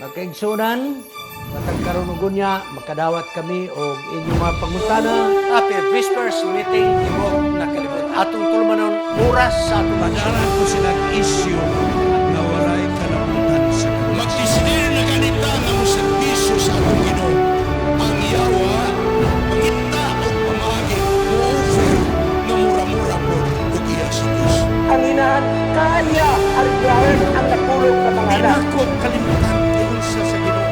Magkaigsunan, matag karunugon niya, makadawat kami o inyong mga pangutana. Happy Whispers meeting ibog na kalibot. Atong tulumanon oras sa atong Padaran ko silang issue na walay kalabutan sa kawas. Magdesidir na ganita nga mo serbisyo sa atong Ginoo. Ang yawa, pangita o pamagi, mo-offer na mura-mura po ug iya sa Diyos. Ang inahan kaya ariglaran ang napulog na mga anak. pinako kalimutan ingon sa Ginoo.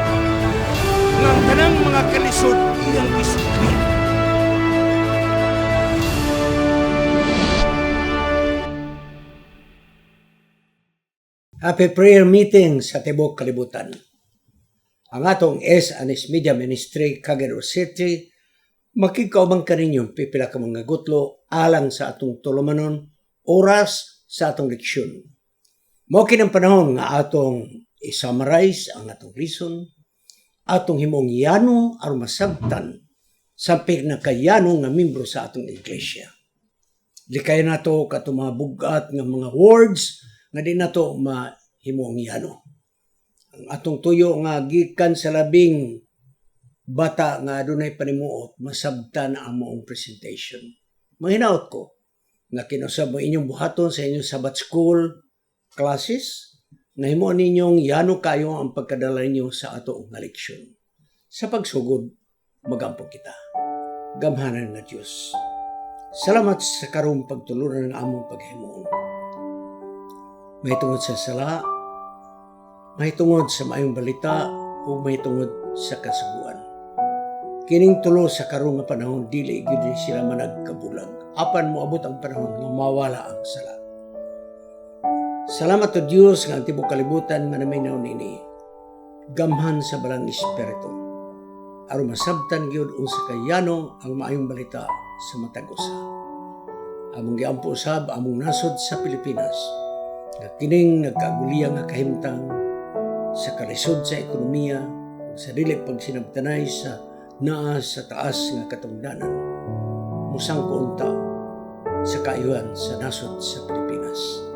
Nga ang tanang mga kalisod iyang isukli. Happy prayer meeting sa Tibok Kalibutan. Ang atong S&S Media Ministry, Cagayan City, makikaubang kaninyong pipila ka mga gutlo alang sa atong tulumanon, oras sa atong leksyon. Mao kinang panahon nga atong i-summarize ang atong reason, atong himong yano aron masabtan sa pinakayano nga membro sa atong iglesia. Likay nato katong mga bugat nga mga words nga di nato mahimong yano. Ang atong tuyo nga gikan sa labing bata nga adunay panimuot, masabtan ang moong presentation. Mahinaot ko nga kinusab mo inyong buhaton sa inyong Sabbath school classes nga himo ninyong yano kayo ang pagkadala ninyo sa ato nga leksyon. Sa pagsugod, magampo kita. Gamhanan nga Diyos. Salamat sa karong pagtulunan ng among paghimuon. May tungod sa sala, may tungod sa maayong balita, o may tungod sa kasuguan. Kining tulo sa karong nga panahon, dili gyud sila managkabulag. Apan moabot ang panahon nga mawala ang sala. Salamat to Dios nga ang tibok kalibutan manaminaw nini. Gamhan sa balang espiritu. Aron masabtan gyud unsa kayano ang maayong balita sa matag usa. Among giampo usab among nasod sa Pilipinas. Nga kining nagkaguliyang nga kahimtang sa kalisod sa ekonomiya ug sa dili pagsinabtanay sa naa sa taas nga katungdanan. Musangko unta sa kaayuhan sa nasod sa Pilipinas.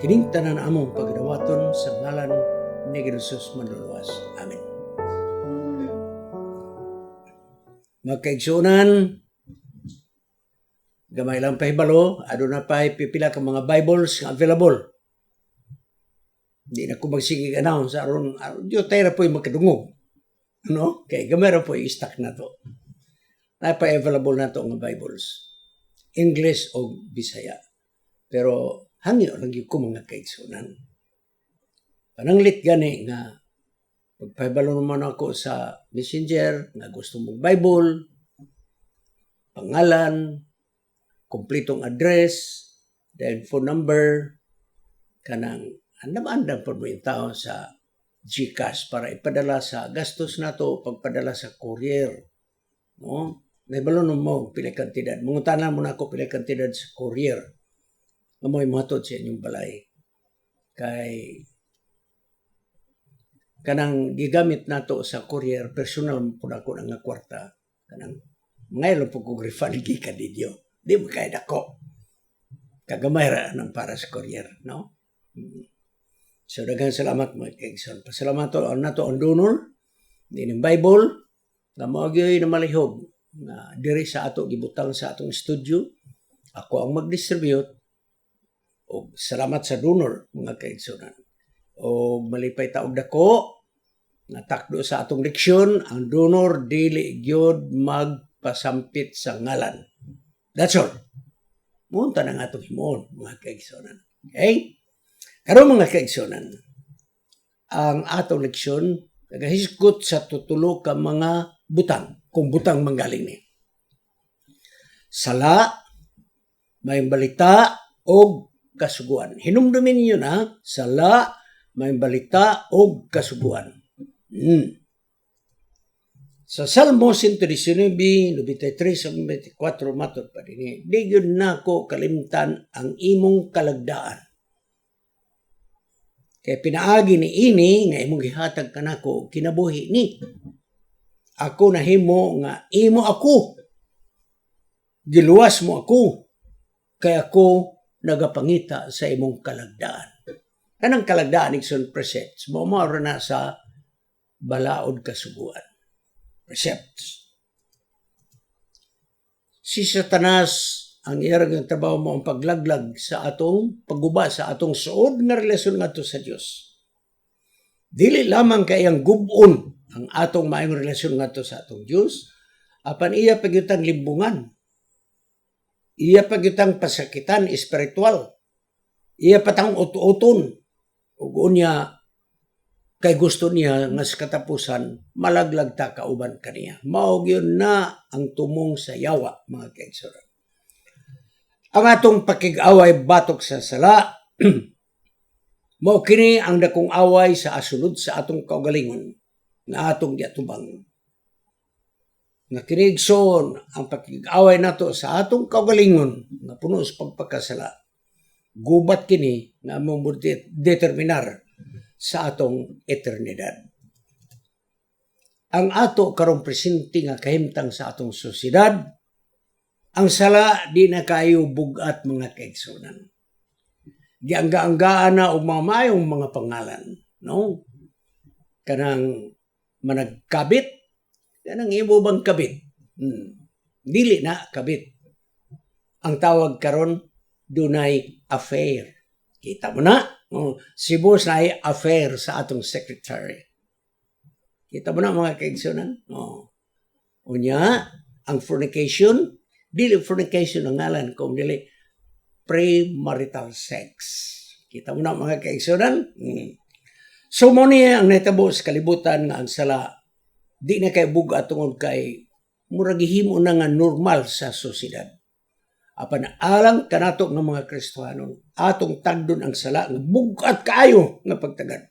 Kining tanan among pagdawaton sa ngalan ni Jesus manluluwas. Amen. Magkaigsunan, gamay lang pahibalo, aduna pa'y pipila ka mga Bibles nga available. Hindi na ko magsigig announce aron diyo tayo na po'y magkadungog. No? Kaya gamay ra po'y stock na to. Na pa available na to nga Bibles. English o Bisaya. Pero hangyo lang yung ko mga kaigsunan. Pananglit gani nga pagpahibalo naman ako sa Messenger nga gusto mong Bible, pangalan, kumpletong address, then phone number, kanang andam-andam po mo yung tao sa GCash para ipadala sa gastos na to, pagpadala sa courier. No? Nahibalo mo, pila kantidad. Mungutanan mo na ako pila kantidad sa courier. Amoy matod sa inyong balay. Kay kanang gigamit nato sa courier, personal po na ako nga kwarta. Kanang ngayon po kong refund gikan ninyo. Di mo kaya dako. Kagamay ra ng para sa courier, no? So, daghang salamat mga kaigsoon. Pasalamat na to ang donor, din Bible, na maagyoy na malihog, na diri sa ato, gibutang sa atong studio. Ako ang mag-distribute. O salamat sa donor, mga kaigsoon. O malipay taog dako, natakdo sa atong leksyon, ang donor dili gyud magpasampit sa ngalan. That's all. Munta na nga itong himoon, mga kaigsoon. Okay? Karon mga kaigsonan, ang atong leksyon nagahisgot sa tutulo ka mga butang, kung butang manggaling ni. Sala, may balita o kasuguan. Hinumdumin niyo na, sala, may balita o kasuguan. Sa Salmo 119, 93, 94, matod pa din. Di yun na ko kalimtan ang imong kalagdaan. Kaya pinaagi ni ini nga imong gihatag kanako kinabuhi ni. Ako nahimo nga imo ako. Giluwas mo ako. Kaya ako nagapangita sa imong kalagdaan. Kanang kalagdaan igsoon presets mo na sa balaod kasuguan. Precepts. Si Satanas, ang iyang trabaho mo ang paglaglag sa atong pagguba sa atong suod nga relasyon ngadto sa Dios. Dili lamang kay ang gubon ang atong maayong relasyon ngadto sa atong Dios, apan iya pagyutang limbungan. Iya pagyutang pasakitan espiritual. Iya patang ututon. Ug unya kay gusto niya nga sa katapusan malaglag ta kauban kaniya. Mao gyud na ang tumong sa yawa, mga kaigsunan. Ang atong pakig-away batok sa sala mao kini ang dakong away sa asunod sa atong kaugalingon na atong giatubang. Nga kinigson ang pakig-away nato sa atong kaugalingon na puno sa pagpakasala. Gubat kini nga among determinar sa atong eternidad. Ang ato karong presente nga kahimtang sa atong sosyedad, ang sala di na kayo bugat, mga kaigsunan. Giangga-anggaan na og mga mayong mga pangalan, no? Kanang managkabit, kanang imo bang kabit? Dili na kabit. Ang tawag karon dunay affair. Kita mo na? Si boss na ay affair sa atong secretary. Kita mo na, mga kaigsunan? Unya, ang fornication, dili fornication ang ngalan, kung dili premarital sex. Kita mo na, mga kaigsunan? So, mo niya ang naitabo sa kalibutan nga ang sala, di na kay buga tungod kay muragihimo na nga normal sa sosyedad. Apan alang kanato ng mga Kristohanon, atong tagdon ang sala nga bugat kaayo nga pagtagad.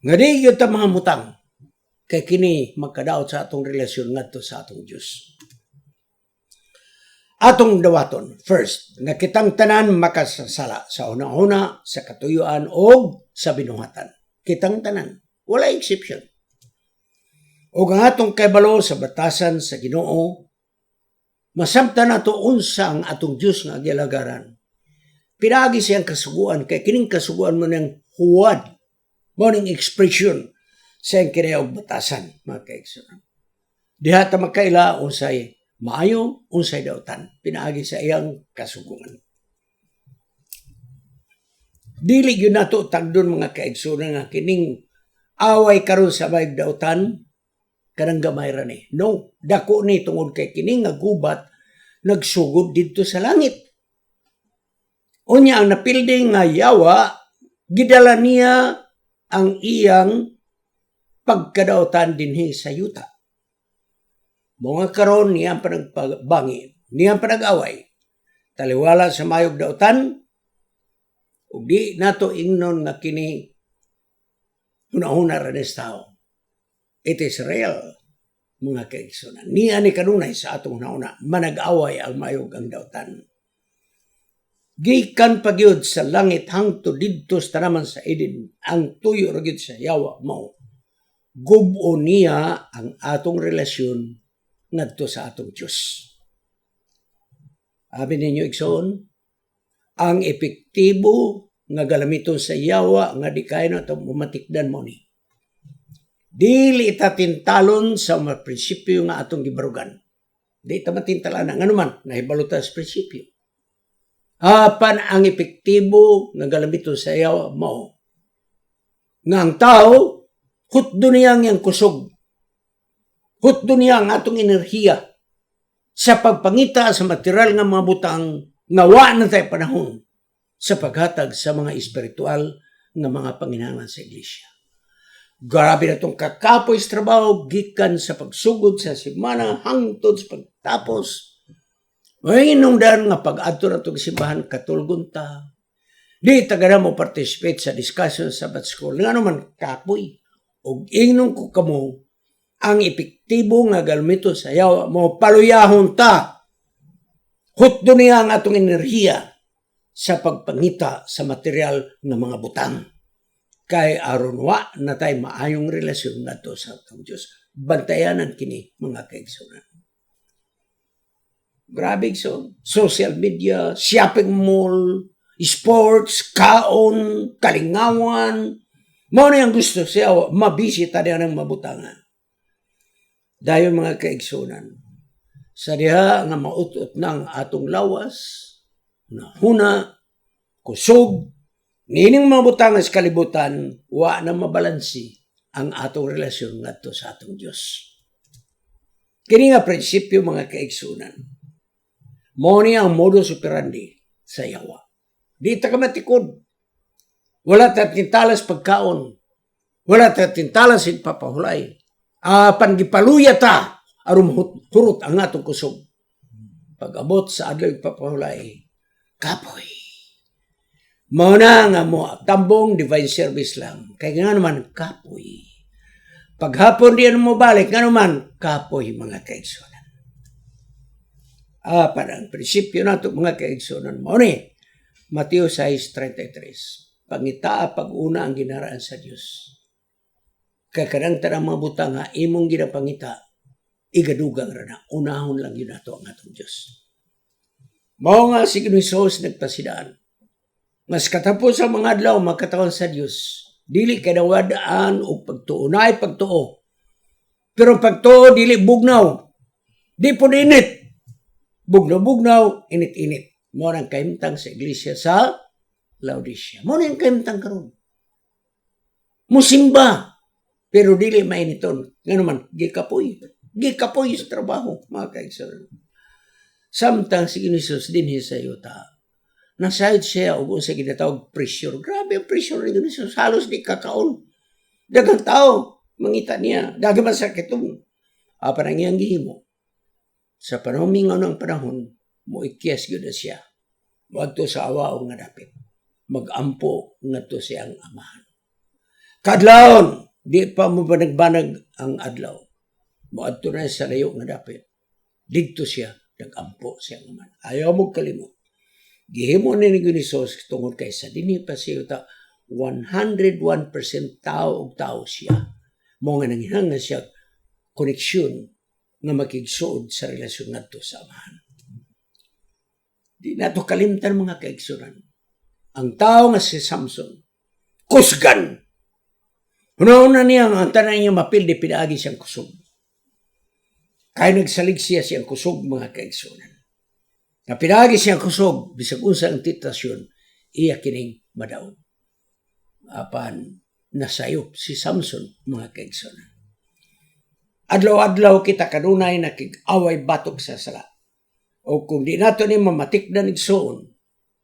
Nga di gyud ta mga mutang kay kini magkadaot sa atong relasyon ngadto sa atong Dios. Atong dawaton, first, nga kitang tanan makasasala sa una-una, sa katuyuan o sa binuhatan. Kitang tanan, wala exception. O ang atong kaybalo sa batasan sa Ginoo, masamtan nato unsa ang atong Dios nga agyalagaran. Pinagi siyang kasuguan kay kining kasuguan mo ng huwad, mo ning expression sa iyang kinayog batasan, mga kaigsunan. Diha ta magkaila unsay maayo, unsay dautan. Pinaagi sa iyang kasuguan. Dili gyud nato tagdon, mga kaigsunan, nga kining away karon sa may dautan kanang gamay ra ni. No, dako ni tungod kay kini nga gubat nagsugod didto sa langit. Unya ang napilding nga yawa, gidala niya ang iyang pagkadautan dinhi sa yuta. Mga karon niya panagbangi, niya panag-away. Taliwala sa mayog dautan, ug di nato ingnon nga kini hunahuna ra des tao. It is real, mga kaigsunan. Niya ni kanunay sa atong nauna, manag-away ang mayog ang dautan. Gikan pagyud sa langit hangtod didto sa tanaman sa Eden, ang tuyo ra gyud sa yawa mao. Gubo niya ang atong relasyon ngadto sa atong Dios. Abi ninyo igsoon, ang epektibo nga galamiton sa yawa nga di kayo na matikdan mo ni. Dili ita tintalon sa mga prinsipyo nga atong gibarugan. Di ita matintalan nga naman, nahibalutan sa prinsipyo. Apan ang epektibo nga galamiton sa yawa mao. Nga ang tao, hutdo niya ang kusog. Hutdo niya ang atong enerhiya sa pagpangita sa material nga mga butang nga wa na tayo panahon sa paghatag sa mga espiritual nga mga panginahanglan sa iglesia. Grabe na itong kakapoy sa trabaho, gikan sa pagsugod sa simana, hangtod sa pagtapos. May inungdan nga pag-adto na itong simbahan, katulgon ta. Di taga mo participate sa discussion sa Sabbath School. Nga naman kapoy. O ingnon ko kamo, ang epektibo nga galmito sa yawa mo, paluyahon ta. Hutdo niya ang atong enerhiya sa pagpangita sa material ng mga butang. Kay aron wa na tay maayong relasyon nato sa atong Dios. Bantayanan kini, mga kaigsunan. Grabe so, social media, shopping mall, sports, kaon, kalingawan, Mao na ang gusto siya, mabisita niya ng mabutanga. Dayon mga kaigsunan, sa diha nga mautot ng atong lawas, na huna, kusog, nining mabutanga sa kalibutan, wa na mabalansi ang atong relasyon ngadto sa atong Dios. Kini nga prinsipyo mga kaigsunan, mao ni ang modus operandi sa yawa. Di ta ka matikod. Wala ta tintalas pagkaon. Wala ta tintalas papahulay. Pangipaluya ta aron hurot ang atong kusog. Pag-abot sa adlaw papahulay, kapoy. Mao na nga mo tambong divine service lang. Kaya nga naman kapoy. Paghapon diyan mo balik, nga naman kapoy mga kaigsunan. Parang prinsipyo nato mga kaigsunan mo ni Mateo 6:33. Pangitaa pag-una ang ginaraan sa Dios. Kakadang tanang mga butang nga imong ginapangita, igadugang rana, unahon lang yun nato ang atong Diyos. Mao nga si Hesus nagpasidaan. Mas katapos sa mga adlaw, magkatawan sa Diyos, dili kadawadaan o pagtuo. Naay pagtuo. Pero pagtuo, dili bugnaw. Di po init. Bugnaw-bugnaw, init-init. Mao nang kahimtang sa iglesia sa Laodicea. Mao nang kahimtang karon. Musimba. Pero dili mainiton. Nga naman, gikapoy. Gikapoy sa trabaho, mga kaigsunan. Samtang si Hesus din sa yuta. Nasayod siya o sa ginatawag pressure. Grabe ang pressure ni Hesus. Halos di kakaon. Dagang tao, mangita niya. Dagang masakitong. Parang iyang gihimo. Sa panahon ng panahon, mo ikyas yun na siya. Magto sa awaong nga dapit. Magampo nga to siyang amahan. Kadlawon, di pa mo ba nagbanag ang adlaw? Moadto na sa layo nga dapit. Dito siya, nagampo siyang amahan. Ayaw mo kalimot. Gihimo ni Hesus tungod kay sa dinhi pa siya 101% tao og tao siya. Mo nga nanginhanglan siya koneksyon nga makigsuod sa relasyon ngadto sa amahan. Di nato kalimtan mga kaigsunan. Ang tao nga si Samson, kusgan. Una-una niya ang tanan niya mapildi pinaagi siyang kusog. Kaya nagsalig siyang kusog mga kaigsunan. Na pinaagi siyang kusog, bisag unsa ang titasyon, iya kining madaog. Apan nasayop si Samson mga kaigsunan. Adlaw-adlaw kita kanunay nakig-away batok sa sala. O kung di nato ni mamatikdan igsoon,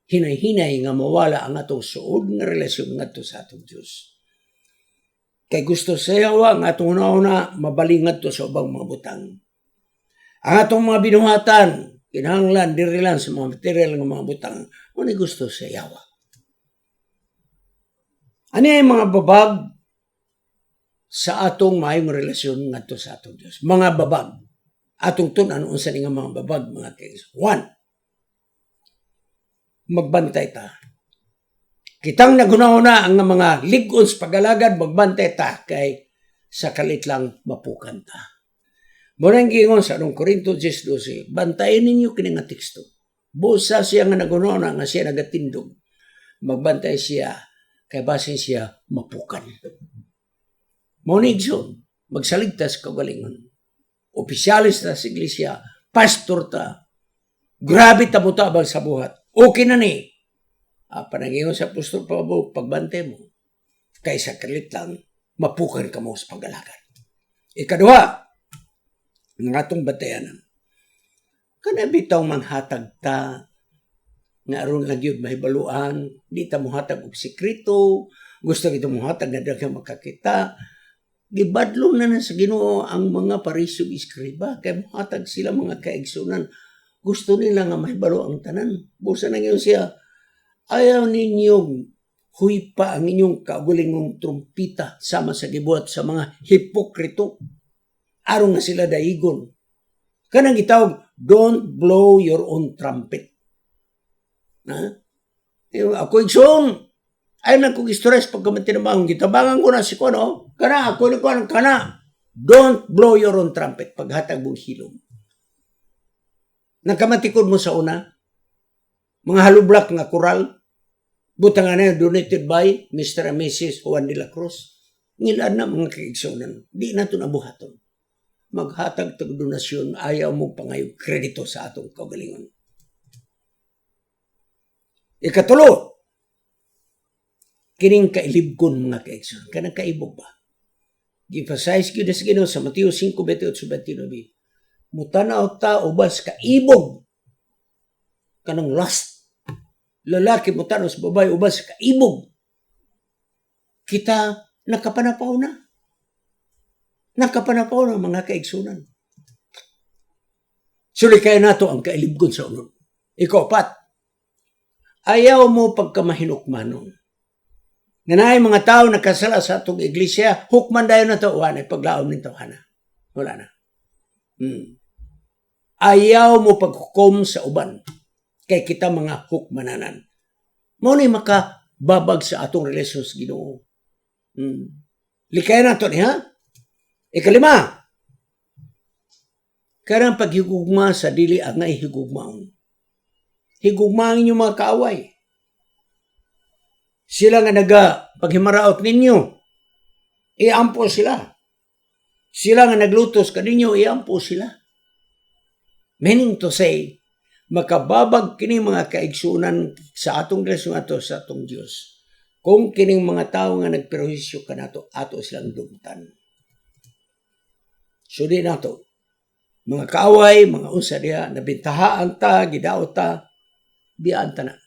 hinay-hinay nga mawala ang atong suod nga relasyon ngadto sa atong Dios. Kay gusto sayawa ang atong una-una mabaling ngadto sa ubang mga butang. Ang atong mga binuhatan, kinahanglan diri lang sa mga material nga mga butang, muna gusto sayawa. Ano yung mga babag sa atong mayong relasyon ngadto sa atong Dios? Mga babag. Atong tunan unsa ni nga mga babag mga kaigsunan. 1. Magbantay ta. Kitang nagunahuna ang mga ligon sa pagalagad, magbantay ta kay sa kalit lang mapukan ta. Muna ang gingon sa 2 Corinto 10:12, bantayin ninyo kini nga teksto. Busa siya nga nagunahuna nga siya nagatindog. Magbantay siya kay basin siya mapukan. Monigson, magsaligtas kagalingon. Opisyalis ta sa iglesia, pastor ta, grabe tabutabang sa buhat. Okay na ni. Panangingon sa apostol Pablo, pagbantay mo, kaysa kalit lang, mapukan ka mo sa pag-alagad. Ikaduha, ng atong batayanan. Kanabitaw manghatag ta, nga aron lang yun mahibaluan, di ta muhatag og sekreto, gusto kita muhatag na daghang makakita, gibadlong na sa Ginoo ang mga parisog iskriba, kay muhatag sila mga kaigsunan, gusto nila nga mahibalo ang tanan. Busa na ngayon siya, ayaw ninyong huypa ang inyong kaugulingong trumpita sama sa gibuhat sa mga hipokrito. Aron nga sila daigon. Kanang gitawag, don't blow your own trumpet. Ako igsoon, ayaw na kong stress pag kami tinabang. Gitabangan ko na si Kono, kana, ako ni kana. Don't blow your own trumpet paghatag mong hilom. Nagkamatikod mo sa una, mga halublak nga koral, Butang na donated by Mr. and Mrs. Juan de la Cruz. Ngilan na mga kaigsunan. Di na ito nabuhaton. Maghatag tag donasyon, ayaw mo pa ngayong kredito sa atong kaugalingon. Ikatulo, kining kailibgon mga kaigsunan. Kanang kaibog ba? Gi-emphasize gyud sa Ginoo sa Mateo 5:28-29. Mutanaw ta ubas kaibog kanang lust. Lalaki mutanaw sa babae ubas kaibog. Kita nakapanapaw na. Nakapanapaw na mga kaigsunan. Sulikay nato ang kailibgon sa unod. Ikaw-4, ayaw mo pagkamahinukmanon. Nanay mga tao nakasala sa atong iglesia, hukman dayon na ito, wala paglaom nito, wala na. Ayaw mo paghukom sa uban, kay kita mga hukmananan. Mao ni makababag sa atong relasyon sa Ginoo. Likay na ito niya. Ika-5, karang paghigugma sa dili angay higugmaon. Higugmaon niyo mga kaaway. Sila nga paghimaraot ninyo, iampo sila. Sila nga naglutos ka ninyo, iampo sila. Meaning to say, makababag kini mga kaigsunan sa atong relasyon ato sa atong Dios. Kung kining mga tao nga nagperwisyo ka nato, ato silang dumtan. So di nato, mga kaaway, mga unsa diha, nabintahaan ta, gidaot ta, biyaan ta na.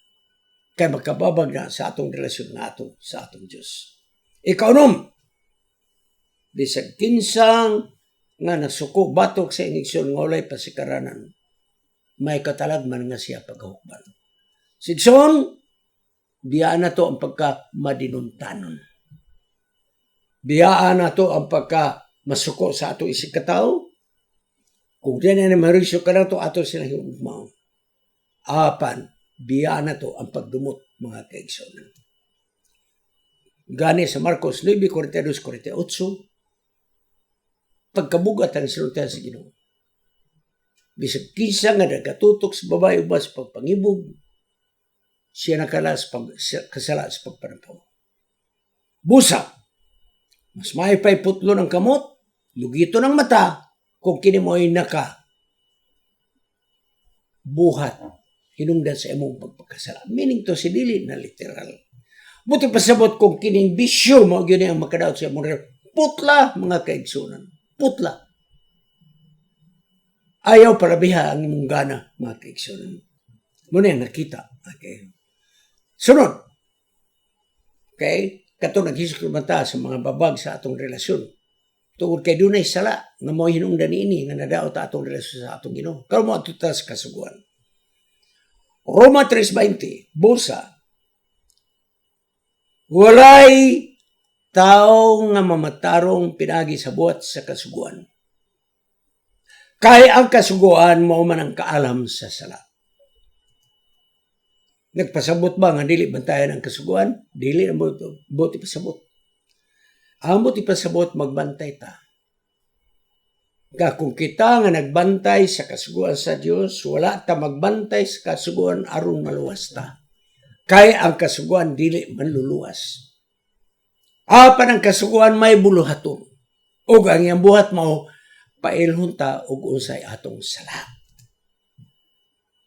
Kaya magkababag na sa atong relasyon na ato sa atong Diyos. Ika-6, bisag kinsang nga nasuko batok sa iniksyon nga walay pasikaranan, may katalagman nga siya paghukban. Sigson, biyaan na to ang pagka-madinuntanon. Biyaan na to ang pagka-masuko sa ato isig katao. Kung diyan na marisyo ka na to, ato silang hukmaon. 4, biyaan na to ang pagdumot mga kaigsunan. Gani sa Marcos 9:42-48, pagkabugat ang salita sa Ginoo. Bisag kinsa nga nagatutok sa babae ubas pagpangibog, siya kasala sa pagpanampaw. Busa, mas maipay putlo ng kamot, lugito ng mata, kung kini mo ay buhat hinungdan sa imong pagpagkasala. Meaning to, si dili na literal. Buti pasabot kung kining bisyo mo, yun ang makadaot sa imong putla, mga kaigsunan. Putla. Ayaw parabiha ang imong gana, mga kaigsunan. Muna yung nakita. Okay. Sunod. Okay? Kato naghisiklimata sa mga babag sa atong relasyon. Tungod kay dunay sala, nga mo hinungdan ini, nga nadaot atong relasyon sa atong Ginoo. Karon mo ato sa kasuguan. Roma 3:20, busa. Walay tao nga mamatarong pinagi sa buhat sa kasuguan. Kay ang kasuguan mao man ang kaalam sa sala. Nagpasabot ba nga dili bantayan ang kasuguan? Dili na buti pasabot. Ang buti pasabot magbantay ta. Kung kita nga nagbantay sa kasuguan sa Dios, wala ta magbantay sa kasuguan aron maluwas ta. Kay ang kasuguan dili manluluwas. Apan ang kasuguan may buluhaton. Ug ang iyang buhat mao pailhon ta og unsay atong sala.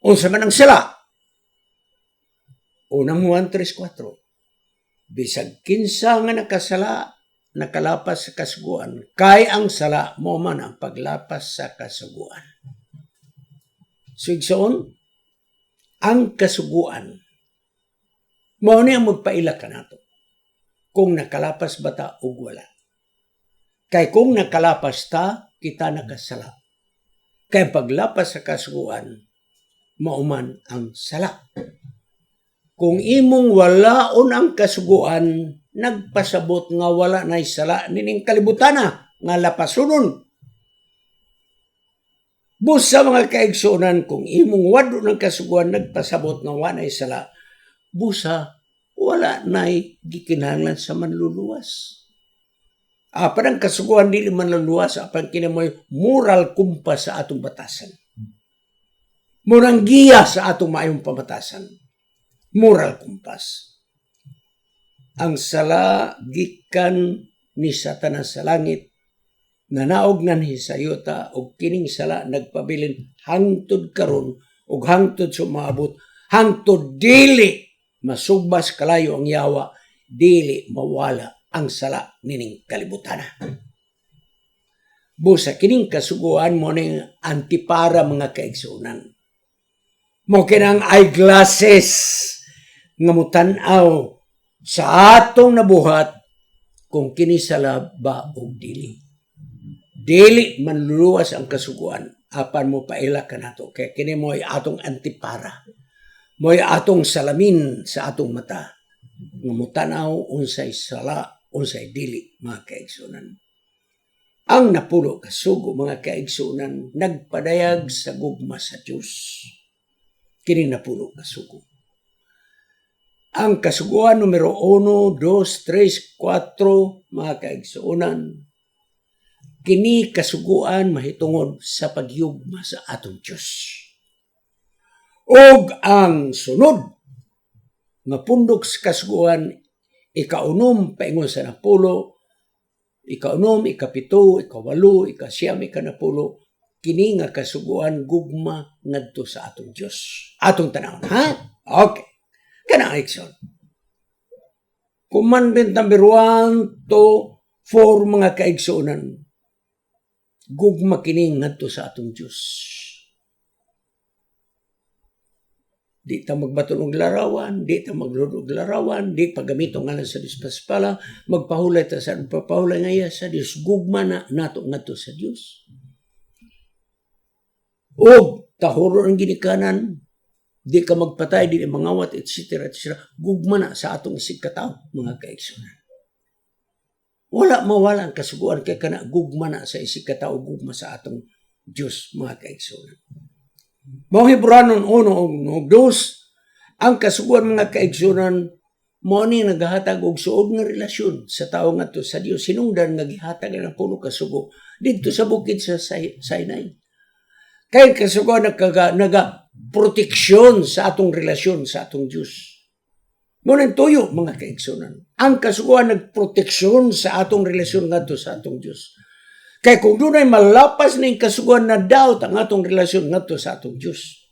Unsa man ang sala? Unang Juan 3:4. Bisag kinsa nga nakasala, nakalapas sa kasuguan, kay ang sala mo man ang paglapas sa kasuguan. Sigsoon, ang kasuguan, mao ni ang magpaila ka nato. Kung nakalapas ba ta o wala. Kay kung nakalapas ta, kita nakasala. Kay paglapas sa kasuguan, mao man ang sala. Kung imong walaon ang kasuguan, nagpasabot nga wala na sala nining kalibutana nga lapasunon. Busa mga kaigsunan, kung imong wado ng kasuguan nagpasabot nga wala na sala, busa wala na gikinahanglan sa manluluwas. Apan ang kasuguan dili manluluwas, apan kinamoy moral kumpas sa atong batasan. Murang giya sa atong maayong pamatasan. Moral kumpas. ang sala gikan ni Satanas sa langit, nanaog nan hisayota og kining sala nagpabilin hangtod karon ug hangtod sumaabot hangtod dili masugbas kalayo ang yawa, dili mawala ang sala nining kalibutan. Busa kining kasuguan mo ning antipara mga kaigsunan. Mo kinang eyeglasses nga mutan-aw sa atong nabuhat kung kini sala ba og dili. Dili manluluwas ang kasuguan apan mo paila kanato kay kini mo'y atong antipara. Mo'y atong salamin sa atong mata nga mutanaw unsay sala, unsay dili mga kaigsunan. Ang napulo kasugo mga kaigsunan nagpadayag sa gugma sa Dios. Kini napulo kasugo. Ang kasuguan numero 1, 2, 3, 4 mga kaigsunan. Kini kasuguan mahitungod sa pagyugma sa atong Dios. Og ang sunod nga pundok sa kasuguan, ikaunom paingon sa napulo, ikaunom, ikapito, ikawalo, ikasyam, ikanapulo, kini nga kasuguan gugma ngadto sa atong Dios. Atong tanawon, ha? Okay. Kana action. Commandment number 1 to 4 mga kaigsunan. Gugma kini ngadto sa atong Dios. Di ta magbaton og larawan, di ta maglud og larawan, di pagamitong ngalan sa Dios paspala, magpahulay ta sa pagpahulay ngaya sa Dios, gugma na nato ngadto sa Dios. Og tahuro ang ginikanan, di ka magpatay, di mangawat, etc. Gugma na sa atong isig katao, mga kaigsunan. Wala mawala ang kasuguan kay kana gugma na sa isig katao, gugma sa atong Dios, mga kaigsunan. Mao Hebreanon 1 ug 2, ang kasuguan mga kaigsunan mao ni nagahatag og suod nga relasyon sa tawo ngadto sa Dios. Sinungdan nga gihatag ang pulo kasugo didto sa bukid sa Sinai. Kay kasuguan naga proteksyon sa atong relasyon sa atong Dios. Mao nang tuyo mga kaigsunan. Ang kasuguan nagproteksyon sa atong relasyon ngadto sa atong Dios. Kaya kung doon ay malapas na yung kasuguan na doubt ang atong relasyon ngadto sa atong Diyos.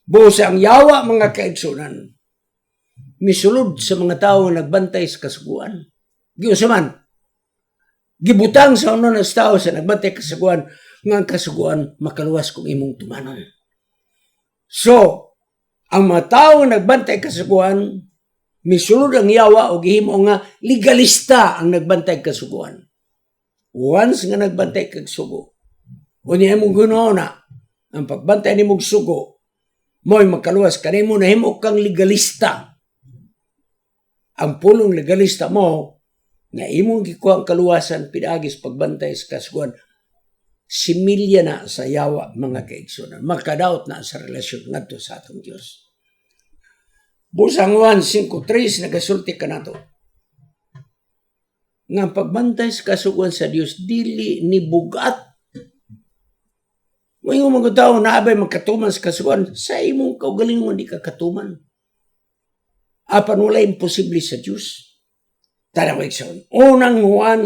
Buos ang yawa mga kaigsunan. Misulod sa mga tao nga nagbantay sa kasuguan. Giusaman. Gibutang sa uno ng tao sa nagbantay kasuguan nga ang kasuguan makaluwas kung imong tumanon. So, ang mga tao nga nagbantay kasuguan, misulod ang yawa o gihimo nga legalista ang nagbantay kasuguan. Once nga nagbantay kag sugo, unya imong gunona, ang pagbantay nimong sugo, mo'y makaluwas kanimo nahimo kang legalista. Ang pulong legalista mo, nga imong gikuha ang kaluwasan pinagis pagbantay sa kasuguan, similya na sa yawa mga kaigsunan. Makadaot na sa relasyon ngadto sa atong Dios. Busang 1:5-3 nagasulti ka nato. Nga pagbantay sa kasuguan sa Dios dili ni bugat. May mga tao na abay magkatuman sa kasuguan, sa imong kaugalingon di ka katuman. Apan wala imposible sa Dios. Tanawag sa unang Juan